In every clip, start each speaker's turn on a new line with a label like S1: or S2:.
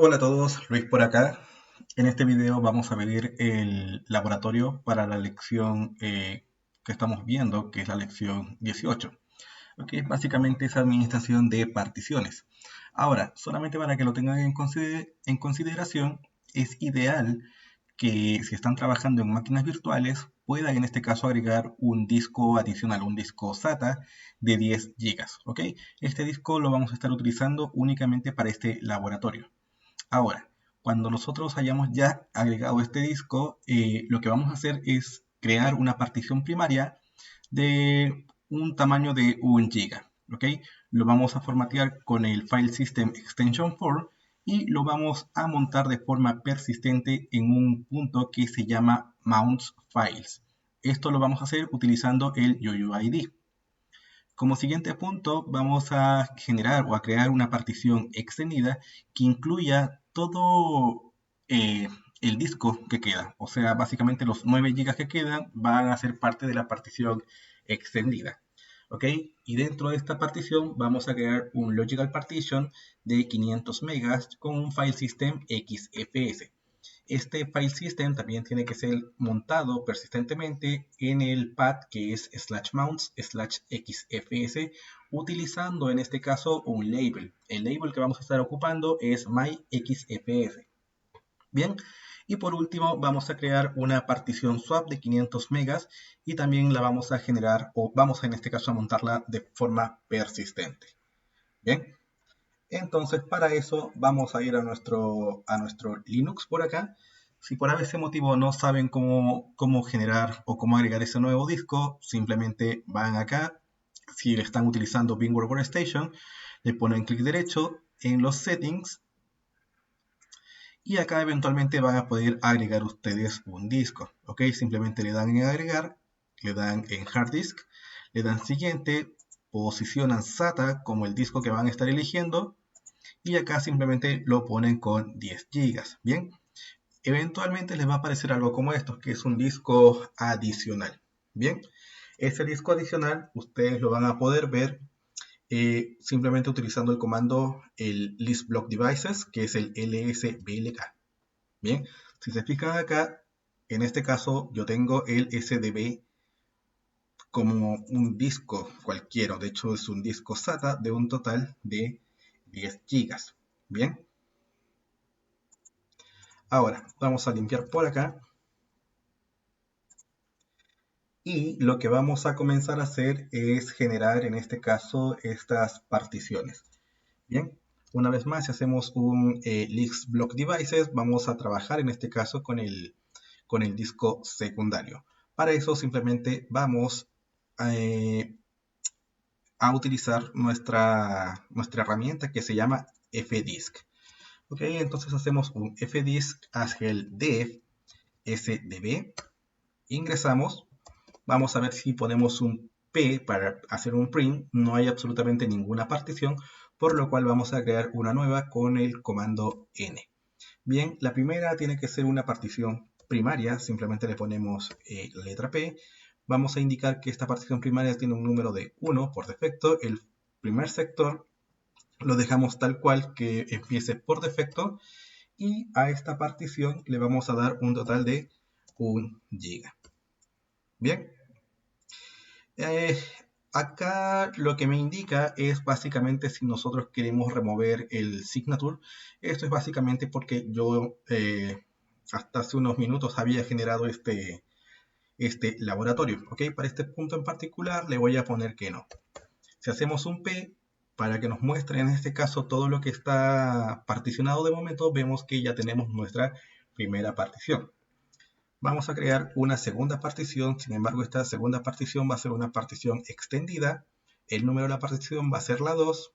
S1: Hola a todos, Luis por acá. En este video vamos a medir el laboratorio para la lección que estamos viendo, que es la lección 18. Ok, básicamente es administración de particiones. Ahora, solamente para que lo tengan en consideración, es ideal que si están trabajando en máquinas virtuales, puedan en este caso agregar un disco adicional, un disco SATA de 10 gigas. ¿Ok? Este disco lo vamos a estar utilizando únicamente para este laboratorio. Ahora, cuando nosotros hayamos ya agregado este disco, lo que vamos a hacer es crear una partición primaria de un tamaño de 1 giga. ¿Ok? Lo vamos a formatear con el File System Extension 4 y lo vamos a montar de forma persistente en un punto que se llama Mounts Files. Esto lo vamos a hacer utilizando el UUID. Como siguiente punto, vamos a generar o a crear una partición extendida que incluya todo el disco que queda. O sea, básicamente los 9 gigas que quedan van a ser parte de la partición extendida. ¿Ok? Y dentro de esta partición vamos a crear un Logical Partition de 500 megas con un File System XFS. Este file system también tiene que ser montado persistentemente en el pad que es /mounts/xfs, utilizando en este caso un label. El label que vamos a estar ocupando es myxfs. Bien, y por último vamos a crear una partición swap de 500 megas y también la vamos a generar, o vamos en este caso a montarla de forma persistente. Bien, entonces, para eso vamos a ir a nuestro Linux por acá. Si por ese motivo no saben cómo generar o cómo agregar ese nuevo disco, simplemente van acá. Si están utilizando VMware Workstation, le ponen clic derecho en los settings y acá eventualmente van a poder agregar ustedes un disco. ¿Ok? Simplemente le dan en agregar, le dan en hard disk, le dan siguiente, posicionan SATA como el disco que van a estar eligiendo y acá simplemente lo ponen con 10 gigas. Bien, eventualmente les va a aparecer algo como esto, que es un disco adicional. Bien, ese disco adicional ustedes lo van a poder ver simplemente utilizando el comando el list block devices, que es el lsblk. Bien, si se fijan acá, en este caso yo tengo el SDB como un disco cualquiera, de hecho es un disco SATA de un total de 10 gigas. Bien, ahora vamos a limpiar por acá y lo que vamos a comenzar a hacer es generar en este caso estas particiones. Bien, una vez más si hacemos un list block devices vamos a trabajar en este caso con el disco secundario. Para eso simplemente vamos eh, a utilizar nuestra herramienta que se llama fdisk. Ok, entonces hacemos un fdisk hacia el def sdb, ingresamos. Vamos a ver si ponemos un P para hacer un print. No hay absolutamente ninguna partición, por lo cual vamos a crear una nueva con el comando N. Bien, la primera tiene que ser una partición primaria. Simplemente le ponemos la letra P. Vamos a indicar que esta partición primaria tiene un número de 1 por defecto. El primer sector lo dejamos tal cual que empiece por defecto. Y a esta partición le vamos a dar un total de 1 giga. Bien, Eh, acá lo que me indica es básicamente si nosotros queremos remover el signature. Esto es básicamente porque yo hasta hace unos minutos había generado este laboratorio. ¿Ok? Para este punto en particular le voy a poner que no. Si hacemos un P para que nos muestre en este caso todo lo que está particionado de momento, vemos que ya tenemos nuestra primera partición. Vamos a crear una segunda partición. Sin embargo, esta segunda partición va a ser una partición extendida. El número de la partición va a ser la 2.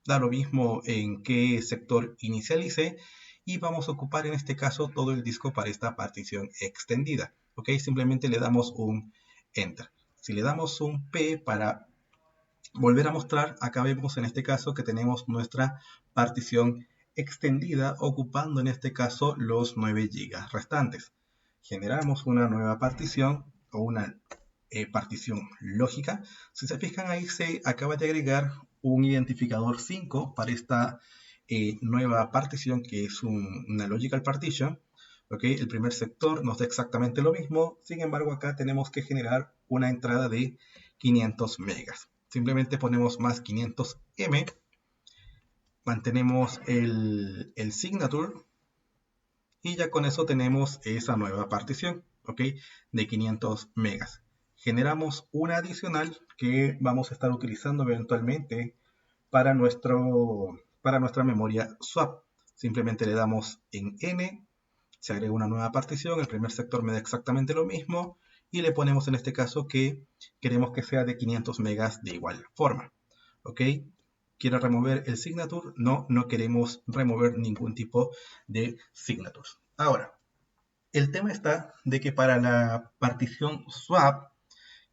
S1: Da lo mismo en qué sector inicialice. Y vamos a ocupar en este caso todo el disco para esta partición extendida. ¿Ok? Simplemente le damos un Enter. Si le damos un P para volver a mostrar, acá vemos en este caso que tenemos nuestra partición extendida ocupando en este caso los 9 GB restantes. Generamos una nueva partición o una partición lógica. Si se fijan ahí se acaba de agregar un identificador 5 para esta nueva partición que es una logical partition. ¿Okay? El primer sector nos da exactamente lo mismo, sin embargo acá tenemos que generar una entrada de 500 megas. Simplemente ponemos más 500M, mantenemos el signature y ya con eso tenemos esa nueva partición, ¿ok? De 500 megas. Generamos una adicional que vamos a estar utilizando eventualmente para, para nuestra memoria swap. Simplemente le damos en N, se agrega una nueva partición, el primer sector me da exactamente lo mismo y le ponemos en este caso que queremos que sea de 500 megas de igual forma. ¿Ok? ¿Quiere remover el signature? No, no queremos remover ningún tipo de signatures. Ahora, el tema está de que para la partición swap,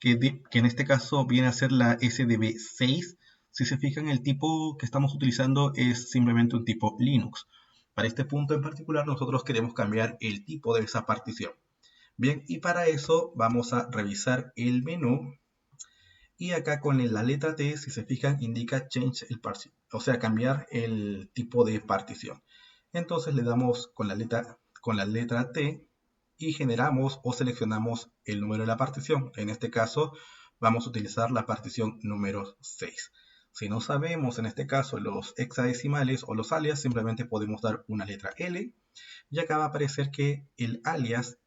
S1: que en este caso viene a ser la SDB6, si se fijan, el tipo que estamos utilizando es simplemente un tipo Linux. Para este punto en particular, nosotros queremos cambiar el tipo de esa partición. Bien, y para eso vamos a revisar el menú. Y acá con la letra T, si se fijan, indica change el partition, o sea, cambiar el tipo de partición. Entonces le damos con la letra T y generamos o seleccionamos el número de la partición. En este caso vamos a utilizar la partición número 6. Si no sabemos en este caso los hexadecimales o los alias, simplemente podemos dar una letra L y acá va a aparecer que el alias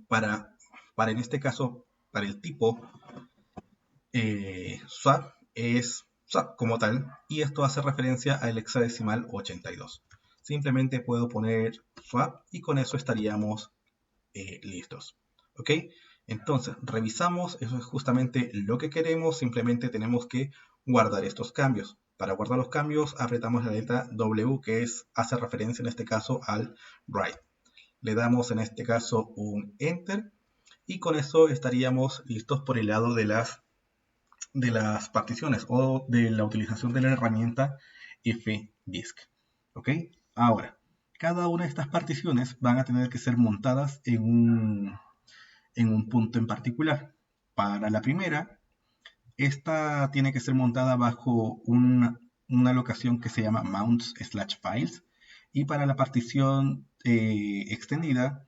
S1: para en este caso, para el tipo swap es swap como tal y esto hace referencia al hexadecimal 82. Simplemente puedo poner swap y con eso estaríamos listos. ¿Ok? Entonces, revisamos, eso es justamente lo que queremos, simplemente tenemos que guardar estos cambios. Para guardar los cambios, apretamos la letra W, que hace referencia en este caso al write. Le damos en este caso un Enter y con eso estaríamos listos por el lado de las particiones o de la utilización de la herramienta fdisk. ¿Ok? Ahora, cada una de estas particiones van a tener que ser montadas en un punto en particular. Para la primera, esta tiene que ser montada bajo una locación que se llama mounts/files y para la partición extendida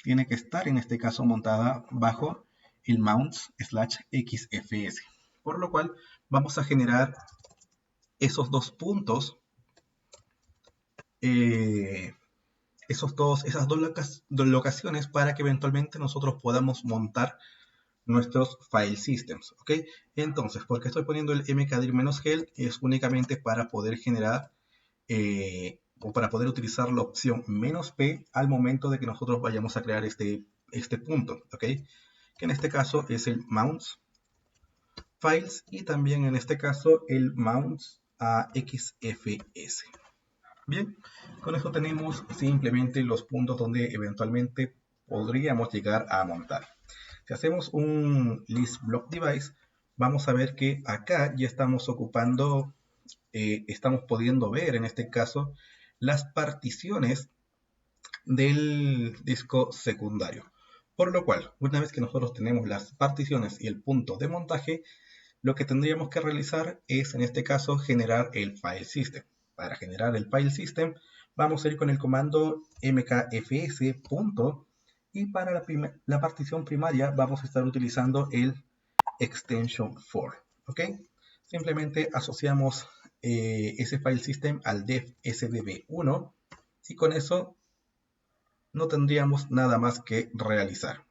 S1: tiene que estar en este caso montada bajo el mounts/xfs. Por lo cual vamos a generar esos dos puntos, esas dos locaciones para que eventualmente nosotros podamos montar nuestros file systems, ¿ok? Entonces, ¿por qué estoy poniendo el mkdir-gel? Es únicamente para poder generar o para poder utilizar la opción "-p" al momento de que nosotros vayamos a crear este punto, ¿ok? Que en este caso es el mounts files y también en este caso el mounts a xfs. Bien, con eso tenemos simplemente los puntos donde eventualmente podríamos llegar a montar. Si hacemos un list block device, vamos a ver que acá ya estamos ocupando, estamos pudiendo ver en este caso las particiones del disco secundario. Por lo cual, una vez que nosotros tenemos las particiones y el punto de montaje, lo que tendríamos que realizar es, en este caso, generar el file system. Para generar el file system, vamos a ir con el comando mkfs. Y para la partición primaria vamos a estar utilizando el extension for. ¿Ok? Simplemente asociamos ese file system al def sdb1 y con eso no tendríamos nada más que realizar.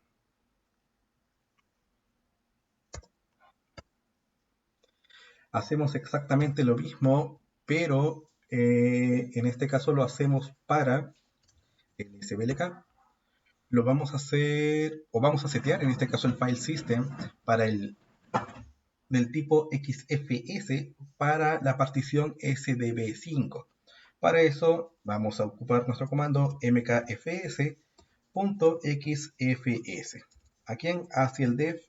S1: Hacemos exactamente lo mismo, pero en este caso lo hacemos para el SBLK. Lo vamos a hacer, o vamos a setear en este caso el file system para el del tipo XFS para la partición SDB5. Para eso vamos a ocupar nuestro comando mkfs.xfs. Aquí hacia el def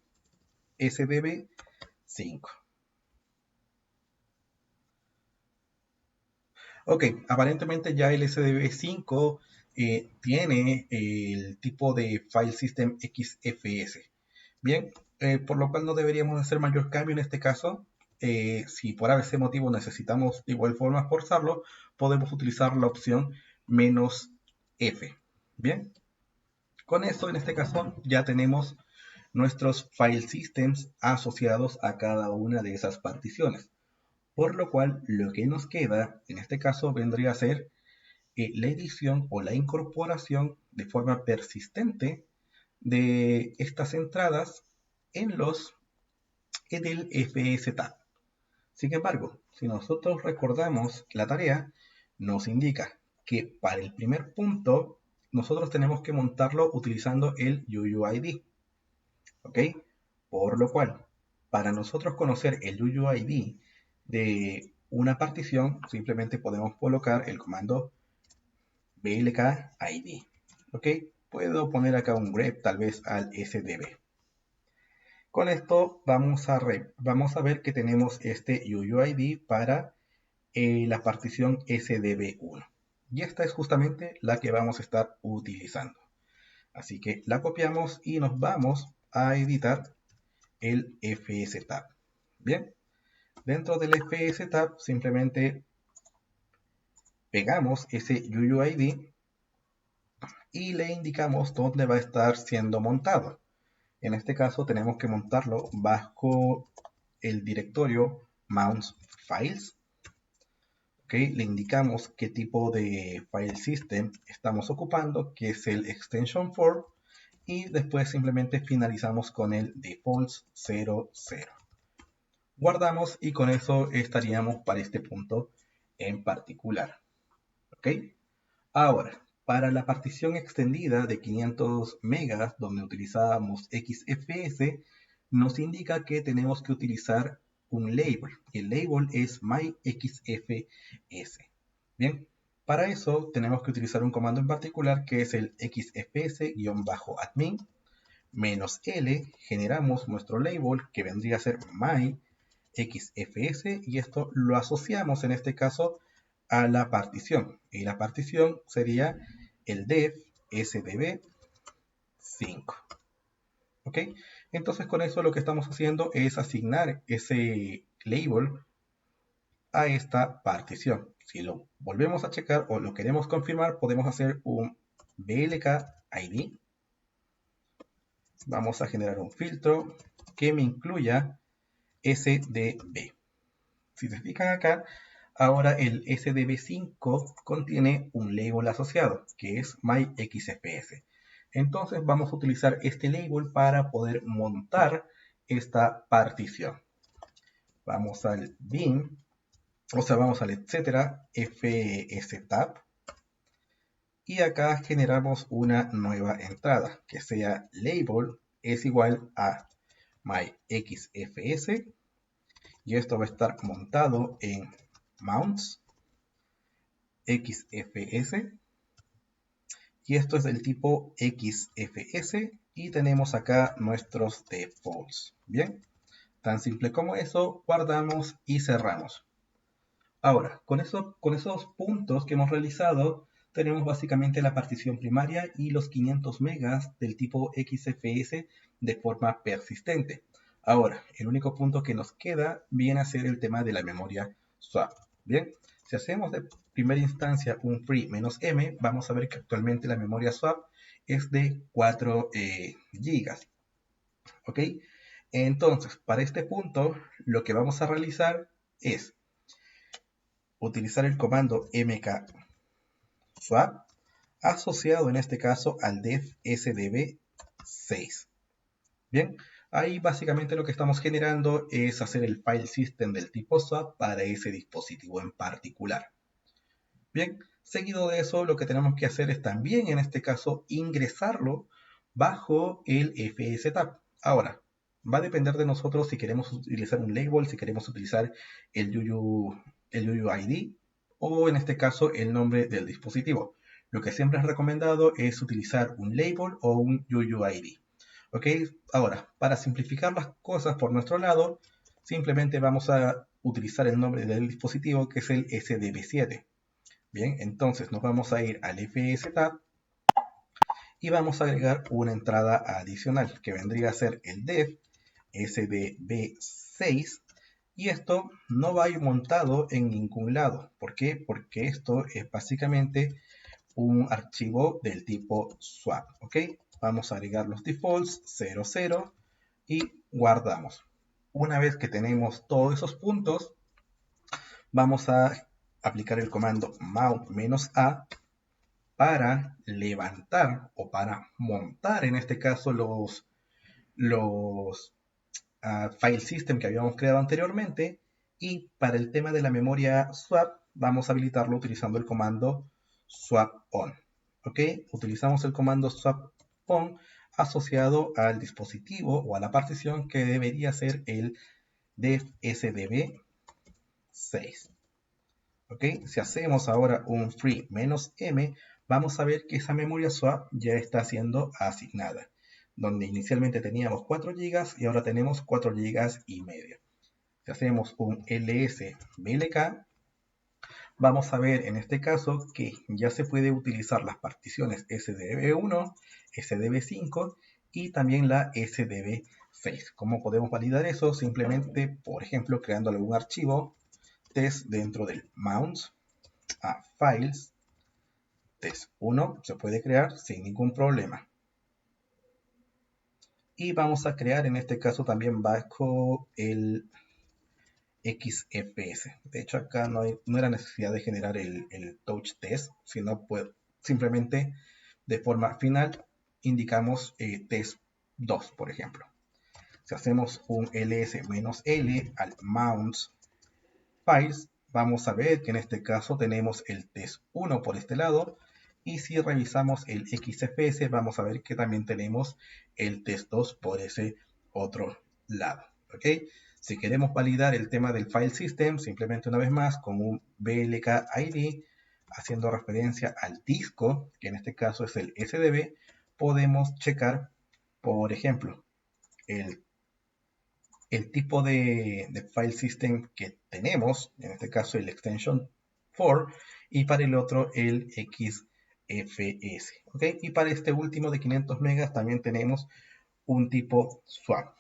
S1: SDB5. Ok, aparentemente ya el SDB5 tiene el tipo de file system XFS. Bien, por lo cual no deberíamos hacer mayor cambio en este caso. si por ese motivo necesitamos de igual forma forzarlo, podemos utilizar la opción "-f". Bien, con eso en este caso ya tenemos nuestros file systems asociados a cada una de esas particiones. Por lo cual, lo que nos queda en este caso vendría a ser la edición o la incorporación de forma persistente de estas entradas en el FSTab. Sin embargo, si nosotros recordamos la tarea, nos indica que para el primer punto nosotros tenemos que montarlo utilizando el UUID. ¿Ok? Por lo cual, para nosotros conocer el UUID de una partición, simplemente podemos colocar el comando blkid. ¿Ok? Puedo poner acá un grep tal vez al sdb. Con esto vamos a ver que tenemos este UUID para la partición sdb1. Y esta es justamente la que vamos a estar utilizando. Así que la copiamos y nos vamos a editar el FSTab. Bien, dentro del FSTab simplemente pegamos ese UUID y le indicamos dónde va a estar siendo montado. En este caso tenemos que montarlo bajo el directorio mounts files. ¿Okay? Le indicamos qué tipo de file system estamos ocupando, que es el extension for, y después simplemente finalizamos con el defaults 00. Guardamos y con eso estaríamos para este punto en particular. ¿Ok? Ahora, para la partición extendida de 500 megas donde utilizábamos XFS, nos indica que tenemos que utilizar un label. El label es myXFS. Bien, para eso tenemos que utilizar un comando en particular que es el xfs-admin -l, generamos nuestro label que vendría a ser myXFS y esto lo asociamos en este caso a la partición. Y la partición sería el def sdb 5. ¿Ok? Entonces con eso lo que estamos haciendo es asignar ese label a esta partición. Si lo volvemos a checar o lo queremos confirmar, podemos hacer un blkid. Vamos a generar un filtro que me incluya sdb. Si se fijan acá, ahora el sdb5 contiene un label asociado, que es myXFS. Entonces vamos a utilizar este label para poder montar esta partición. Vamos al bin, vamos al etcétera, fstab, y acá generamos una nueva entrada, que sea label es igual a myXFS, y esto va a estar montado en mounts XFS, y esto es del tipo XFS, y tenemos acá nuestros defaults. Bien, tan simple como eso, guardamos y cerramos. Ahora, con esos puntos que hemos realizado, tenemos básicamente la partición primaria y los 500 megas del tipo XFS de forma persistente. Ahora, el único punto que nos queda viene a ser el tema de la memoria swap. Bien, si hacemos de primera instancia un free "-m", vamos a ver que actualmente la memoria swap es de 4 GB. ¿Ok? Entonces, para este punto, lo que vamos a realizar es utilizar el comando mkswap asociado en este caso al def sdb6. Bien, ahí básicamente lo que estamos generando es hacer el file system del tipo swap para ese dispositivo en particular. Bien, seguido de eso lo que tenemos que hacer es también en este caso ingresarlo bajo el FSTab. Ahora, va a depender de nosotros si queremos utilizar un label, si queremos utilizar el UUID o en este caso el nombre del dispositivo. Lo que siempre es recomendado es utilizar un label o un UUID. ¿Ok? Ahora, para simplificar las cosas por nuestro lado, simplemente vamos a utilizar el nombre del dispositivo que es el SDB7. Bien, entonces nos vamos a ir al FSTab y vamos a agregar una entrada adicional que vendría a ser el def sdb6, Y esto no va a ir montado en ningún lado. ¿Por qué? Porque esto es básicamente un archivo del tipo swap. ¿Ok? Vamos a agregar los defaults 00 y guardamos. Una vez que tenemos todos esos puntos, vamos a aplicar el comando mount-a para levantar o para montar en este caso los file system que habíamos creado anteriormente, y para el tema de la memoria swap vamos a habilitarlo utilizando el comando swap on. ¿Ok? Utilizamos el comando swap on asociado al dispositivo o a la partición que debería ser el def sdb 6. ¿Ok? Si hacemos ahora un free "-m", vamos a ver que esa memoria swap ya está siendo asignada, donde inicialmente teníamos 4 GB y ahora tenemos 4 GB y medio. Si hacemos un ls blk, vamos a ver en este caso que ya se puede utilizar las particiones sdb1, sdb5 y también la sdb6. ¿Cómo podemos validar eso? Simplemente, por ejemplo, creando algún archivo test dentro del mounts a files test1, se puede crear sin ningún problema. Y vamos a crear en este caso también bajo el XFS. De hecho, acá no era necesidad de generar el touch test, sino pues, simplemente de forma final indicamos test 2, por ejemplo. Si hacemos un ls-l al mounts files, vamos a ver que en este caso tenemos el test 1 por este lado, y si revisamos el XFS vamos a ver que también tenemos el test 2 por ese otro lado. ¿Ok? Si queremos validar el tema del file system, simplemente una vez más con un blk id haciendo referencia al disco, que en este caso es el SDB, podemos checar, por ejemplo, el tipo de file system que tenemos, en este caso el extension for, y para el otro el XFS. ¿Ok? Y para este último de 500 megas también tenemos un tipo swap.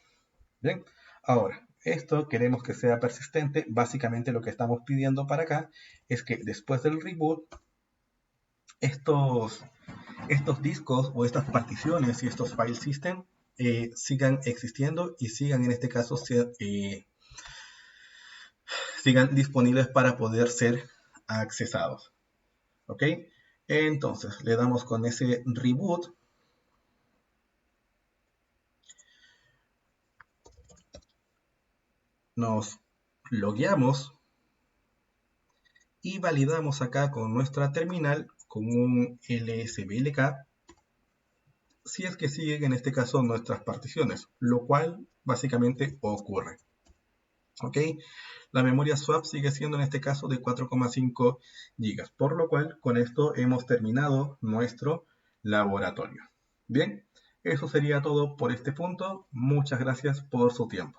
S1: Bien, ahora, esto queremos que sea persistente. Básicamente lo que estamos pidiendo para acá es que después del reboot, estos discos o estas particiones y estos file system sigan existiendo y sigan en este caso sigan disponibles para poder ser accesados. ¿Ok? Entonces le damos con ese reboot. Nos logueamos y validamos acá con nuestra terminal con un lsblk si es que siguen en este caso nuestras particiones, lo cual básicamente ocurre. ¿Ok? La memoria swap sigue siendo en este caso de 4,5 GB, por lo cual con esto hemos terminado nuestro laboratorio. Bien, eso sería todo por este punto. Muchas gracias por su tiempo.